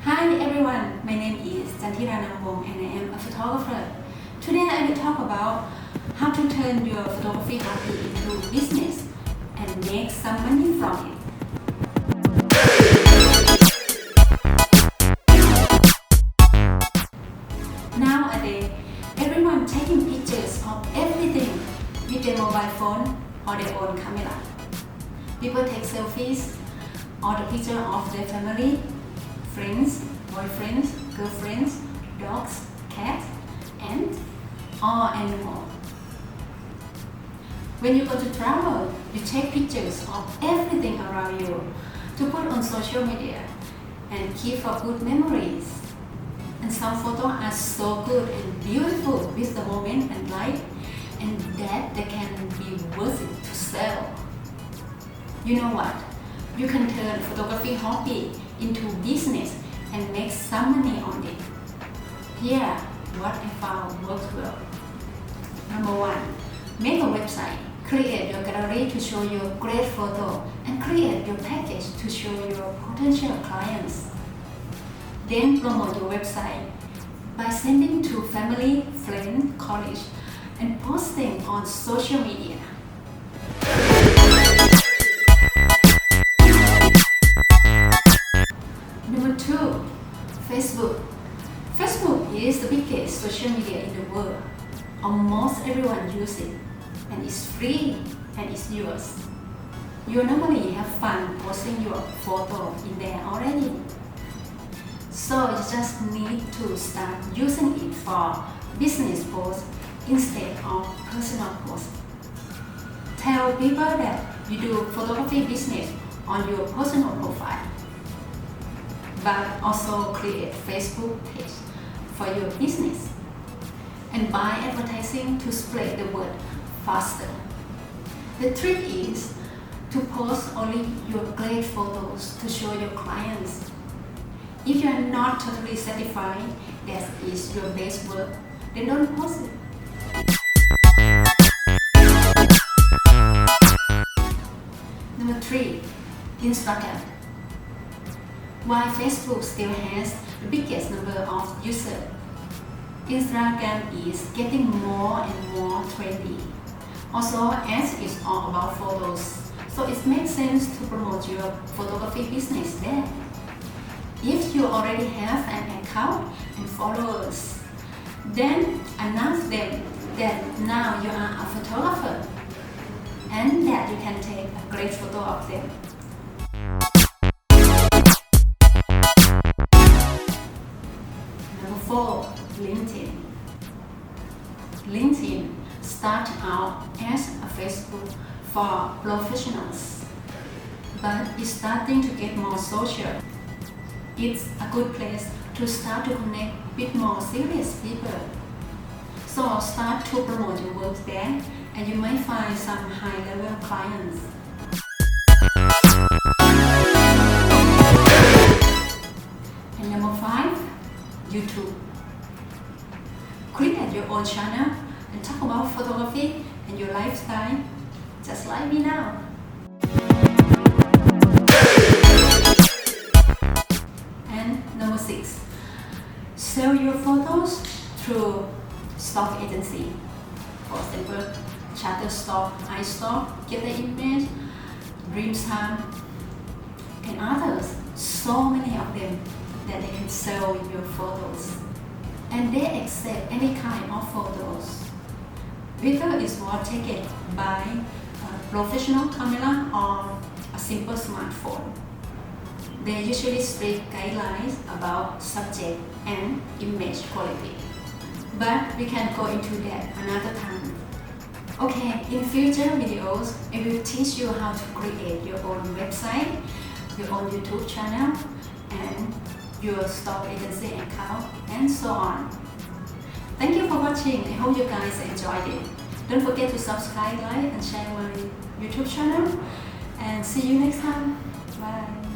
Hi everyone, my name is Jantira Namwong and I am a photographer. Today I will talk about how to turn your photography hobby into business and make some money from it. Nowadays, everyone taking pictures of everything with their mobile phone or their own camera. People take selfies or the picture of their family, friends, boyfriends, girlfriends, dogs, cats, and all animals. When you go to travel, you take pictures of everything around you to put on social media and keep for good memories. And some photos are so good and beautiful with the moment and light, and that they can be worth it to sell. You know what? You can turn photography hobby into business and make some money on it. Here, what I found works well. Number 1, make a website. Create your gallery to show your great photo and create your package to show your potential clients. Then promote your website by sending to family, friends, colleagues, and posting on social media. Number 2, Facebook. Facebook is the biggest social media in the world. Almost everyone uses it, and it's free and it's yours. You normally have fun posting your photo in there already. So you just need to start using it for business posts instead of personal posts. Tell people that you do photography business on your personal profile, but also create Facebook page for your business and buy advertising to spread the word faster. The trick is to post only your great photos to show your clients. If you are not totally satisfied that is your best work, then don't post it. Number 3, Instagram. While Facebook still has the biggest number of users, Instagram is getting more and more trendy. Also, as it's all about photos, so it makes sense to promote your photography business there. If you already have an account and followers, then announce them that now you are a photographer and that you can take a great photo of them. Number 4, LinkedIn. LinkedIn started out as a Facebook for professionals, but it's starting to get more social. It's a good place to start to connect with more serious people. So start to promote your work there and you might find some high-level clients. And number 5, YouTube. Create your own channel and talk about photography and your lifestyle, just like me now. And number 6, sell your photos through stock agency. For example, Shutterstock, iStock, Get the Image, Dreamtime, and others. So many of them that they can sell your photos. And they accept any kind of photos. Whether it's worth taken by a professional camera or a simple smartphone. They usually strict guidelines about subject and image quality. But we can go into that another time. Okay, in future videos, I will teach you how to create your own website, your own YouTube channel, and your stock agency account, and so on. Thank you for watching. I hope you guys enjoyed it. Don't forget to subscribe, like, and share my YouTube channel. And see you next time. Bye.